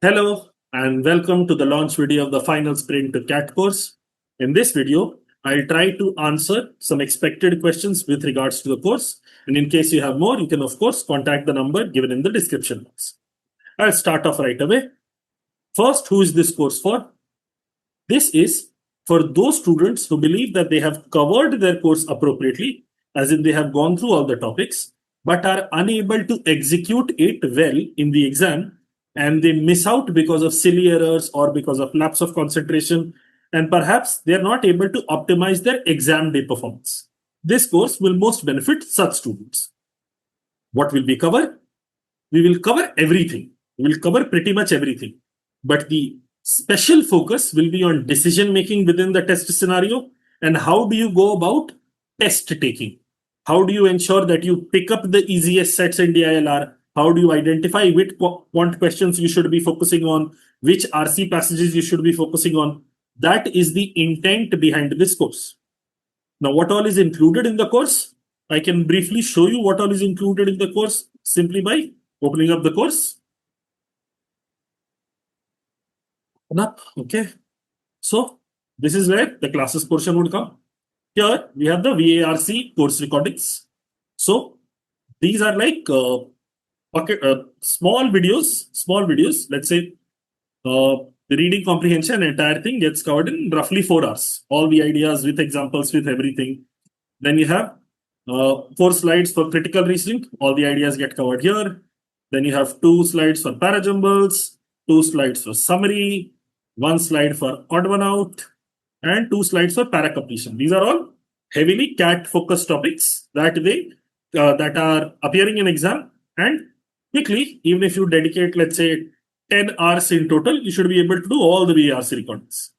Hello and welcome to the launch video of the final sprint to CAT course. In this video, I'll try to answer some expected questions with regards to the course. And in case you have more, you can of course contact the number given in the description box. I'll start off right away. First, who is this course for? This is for those students who believe that they have covered their course appropriately, as in they have gone through all the topics, but are unable to execute it well in the exam, and they miss out because of silly errors or because of lapse of concentration, and perhaps they are not able to optimize their exam day performance. This course will most benefit such students. What will we cover? We will cover everything. We will cover pretty much everything. But the special focus will be on decision making within the test scenario and how do you go about test taking. How do you ensure that you pick up the easiest sets in DILR? How do you identify which quant questions you should be focusing on, which RC passages you should be focusing on? That is the intent behind this course. Now, what all is included in the course? I can briefly show you what all is included in the course simply by opening up the course. Okay. So this is where the classes portion would come. Here we have the VARC course recordings. So these are like small videos. Let's say the reading comprehension, entire thing gets covered in roughly 4 hours. All the ideas with examples, with everything. Then you have 4 slides for critical reasoning. All the ideas get covered here. Then you have 2 slides for parajumbles, 2 slides for summary, 1 slide for odd one out, and 2 slides for para-completion. These are all heavily CAT focused topics that are appearing in exam, and quickly, even if you dedicate, let's say, 10 hours in total, you should be able to do all the VARC recordings.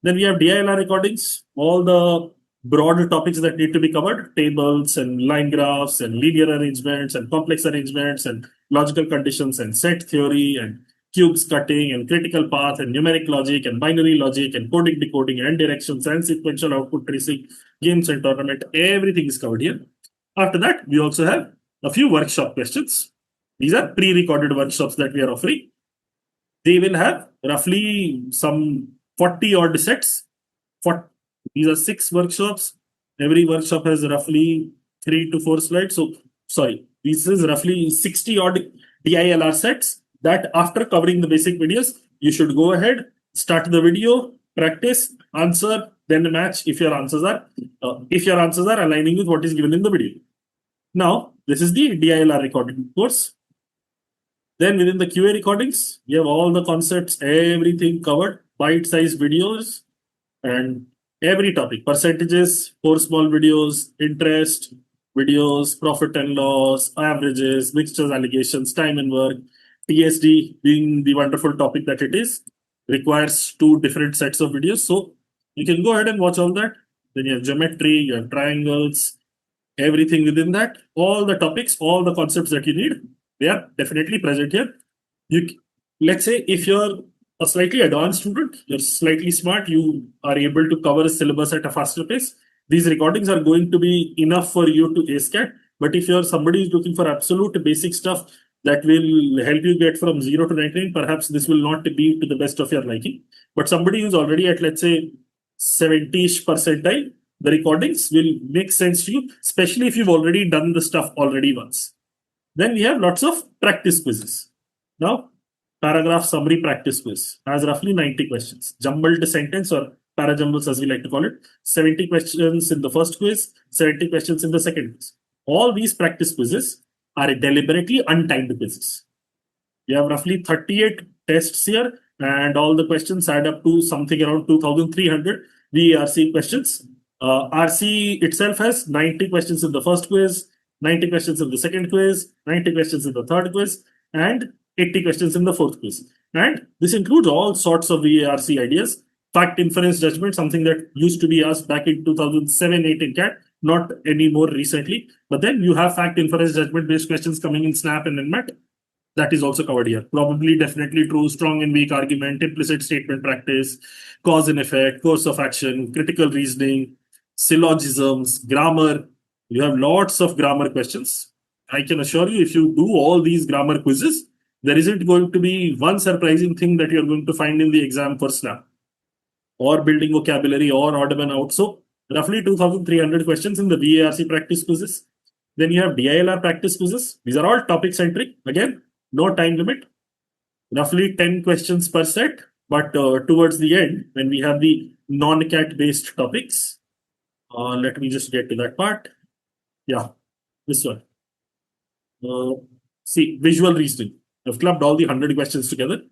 Then we have DILR recordings, all the broad topics that need to be covered, tables and line graphs and linear arrangements and complex arrangements and logical conditions and set theory and cubes cutting and critical path and numeric logic and binary logic and coding, decoding and directions and sequential output tracing, games and tournament. Everything is covered here. After that, we also have a few workshop questions. These are pre-recorded workshops that we are offering. They will have roughly some 40 odd sets. These are 6 workshops. Every workshop has roughly 3 to 4 slides. So, sorry, this is roughly 60 odd DILR sets that after covering the basic videos, you should go ahead, start the video, practice, answer, then match if your answers are aligning with what is given in the video. Now, this is the DILR recording course. Then within the QA recordings, we have all the concepts, everything covered, bite-sized videos, and every topic, percentages, 4 small videos, interest, videos, profit and loss, averages, mixtures, allegations, time and work. TSD, being the wonderful topic that it is, requires 2 different sets of videos. So you can go ahead and watch all that. Then you have geometry, you have triangles, everything within that, all the topics, all the concepts that you need, they are definitely present here. Let's say if you're a slightly advanced student, you're slightly smart, you are able to cover a syllabus at a faster pace, these recordings are going to be enough for you to ace CAT. But if you're somebody who's looking for absolute basic stuff that will help you get from 0 to 99, perhaps this will not be to the best of your liking. But somebody who's already at, let's say, 70-ish percentile, the recordings will make sense to you, especially if you've already done the stuff already once. Then we have lots of practice quizzes. Now, paragraph summary practice quiz has roughly 90 questions. Jumbled sentence or parajumbles as we like to call it. 70 questions in the first quiz, 70 questions in the second quiz. All these practice quizzes are deliberately untimed quizzes. We have roughly 38 tests here, and all the questions add up to something around 2,300 VARC questions. RC itself has 90 questions in the first quiz, 90 questions in the second quiz, 90 questions in the third quiz, and 80 questions in the fourth quiz. And this includes all sorts of VARC ideas. Fact, inference, judgment, something that used to be asked back in 2007-8 in CAT, not anymore recently. But then you have fact, inference, judgment-based questions coming in SNAP and NMAT. That is also covered here. Probably, definitely true, strong and weak argument, implicit statement practice, cause and effect, course of action, critical reasoning, syllogisms, grammar. You have lots of grammar questions. I can assure you, if you do all these grammar quizzes, There isn't going to be one surprising thing that you're going to find in the exam for Snap or building vocabulary or odd one out. So roughly 2,300 questions in the VARC practice quizzes. Then you have DILR practice quizzes. These are all topic centric. Again, no time limit. Roughly 10 questions per set. But towards the end, when we have the non-cat based topics, let me just get to that part. Yeah, this one. See, visual reasoning. I've clubbed all the 100 questions together.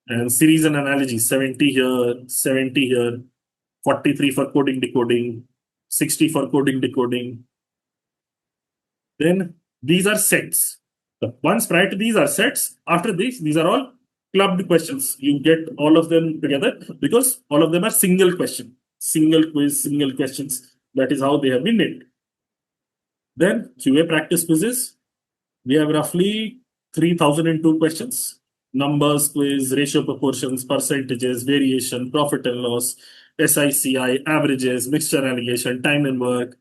And series and analogy, 70 here, 70 here, 43 for coding decoding, 60 for coding decoding. Then these are sets. The ones prior to these are sets. After these are all clubbed questions. You get all of them together because all of them are single question, single quiz, single questions. That is how they have been named. Then QA practice quizzes. We have roughly 3,002 questions. Numbers, quiz, ratio proportions, percentages, variation, profit and loss, SICI, averages, mixture allegation, time and work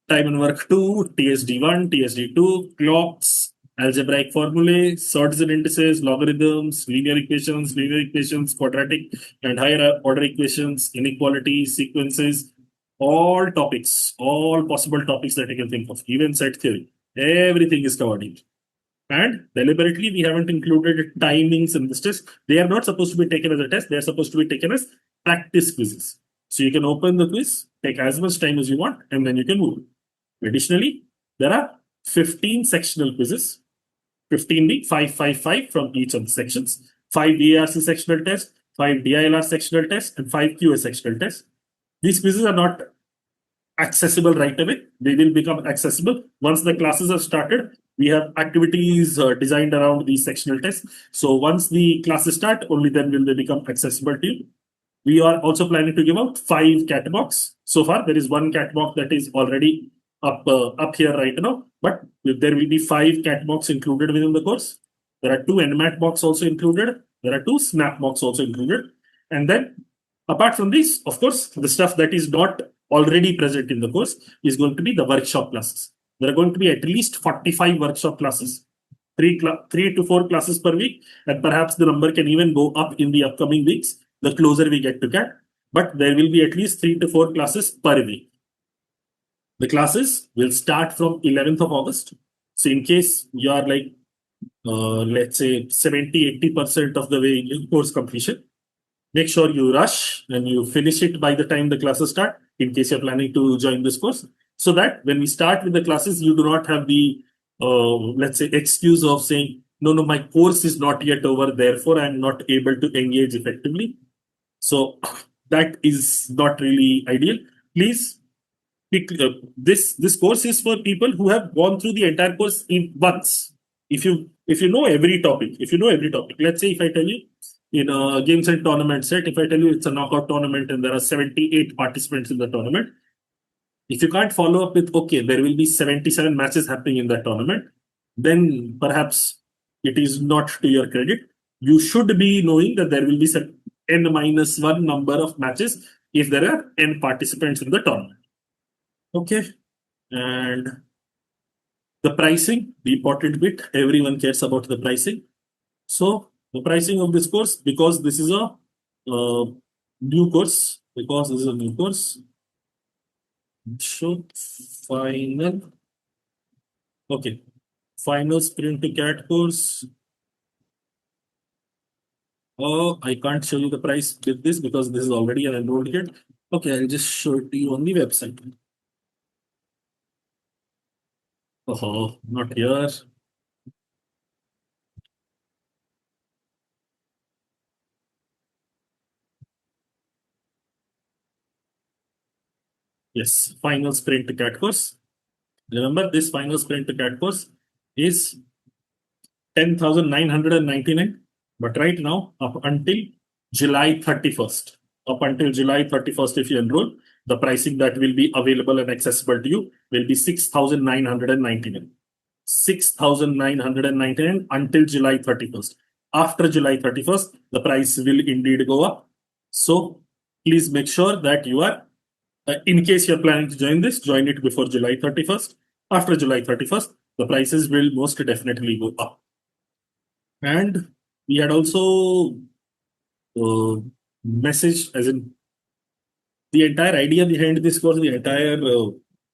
2, TSD1, TSD2, clocks, algebraic formulae, sorts and indices, logarithms, linear equations, quadratic and higher order equations, inequalities, sequences, all topics, all possible topics that you can think of, even set theory. Everything is covered here. And deliberately, we haven't included timings in this test. They are not supposed to be taken as a test. They are supposed to be taken as practice quizzes. So you can open the quiz, take as much time as you want, and then you can move. Additionally, there are 15 sectional quizzes, 15 being 5, 5, 5 from each of the sections, 5 VARC sectional tests, 5 DILR sectional tests, and 5 QA sectional tests. These quizzes are not accessible right away. They will become accessible once the classes are started. We have activities designed around these sectional tests. So once the classes start, only then will they become accessible to you. We are also planning to give out 5 catalogs. So far, there is one catalog that is already up here right now, but there will be 5 catalogs included within the course. There are 2 NMAT mocks also included. There are 2 Snap mocks also included. And then apart from this, of course, the stuff that is not already present in the course is going to be the workshop classes. There are going to be at least 45 workshop classes, 3 to 4 classes per week, and perhaps the number can even go up in the upcoming weeks, the closer we get to CAT. But there will be at least 3 to 4 classes per week. The classes will start from 11th of August. So in case you are like, let's say 70-80% of the way in course completion, make sure you rush and you finish it by the time the classes start, in case you're planning to join this course, so that when we start with the classes, you do not have the, let's say, excuse of saying, no, my course is not yet over, therefore I'm not able to engage effectively. So that is not really ideal. Please pick this course is for people who have gone through the entire course in once. If you know every topic, let's say if I tell you in a games and tournament set, if I tell you it's a knockout tournament and there are 78 participants in the tournament, if you can't follow up with, okay, there will be 77 matches happening in that tournament, then perhaps it is not to your credit. You should be knowing that there will be some n-1 number of matches if there are n participants in the tournament. Okay. And the pricing, the important bit, everyone cares about the pricing. So the pricing of this course, because this is a new course, show final. Okay. Final sprint to CAT course. Oh, I can't show you the price with this because this is already an enrolled kit. Okay, I'll just show it to you on the website. Oh, not here. Yes, final sprint to CAT course. Remember, this final sprint to CAT course is 10,999. But right now, up until July 31st, if you enroll, the pricing that will be available and accessible to you will be 6,999. 6,999 until July 31st. After July 31st, the price will indeed go up. So please make sure that you are, in case you're planning to join this, join it before July 31st. After July 31st, the prices will most definitely go up. And we had also message, as in the entire idea behind this course, the entire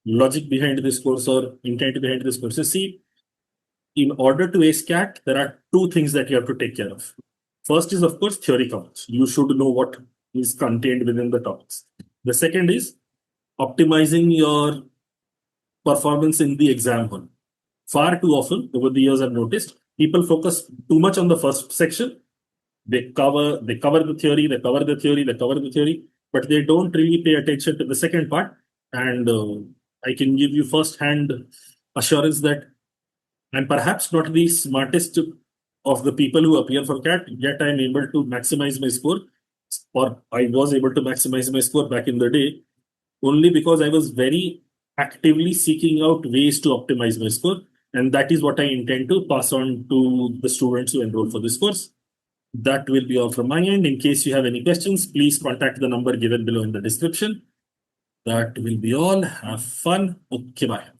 logic behind this course or intent behind this course. You see, in order to ace CAT, there are two things that you have to take care of. First is, of course, theory counts. You should know what is contained within the topics. The second is optimizing your performance in the exam hall. Far too often, over the years, I've noticed people focus too much on the first section. They cover the theory, they cover the theory, they cover the theory, but they don't really pay attention to the second part. And I can give you first-hand assurance that I'm perhaps not the smartest of the people who appear for CAT, yet I'm able to maximize my score, or I was able to maximize my score back in the day, only because I was very actively seeking out ways to optimize my score. And that is what I intend to pass on to the students who enroll for this course. That will be all from my end. In case you have any questions, please contact the number given below in the description. That will be all. Have fun. Okay, bye.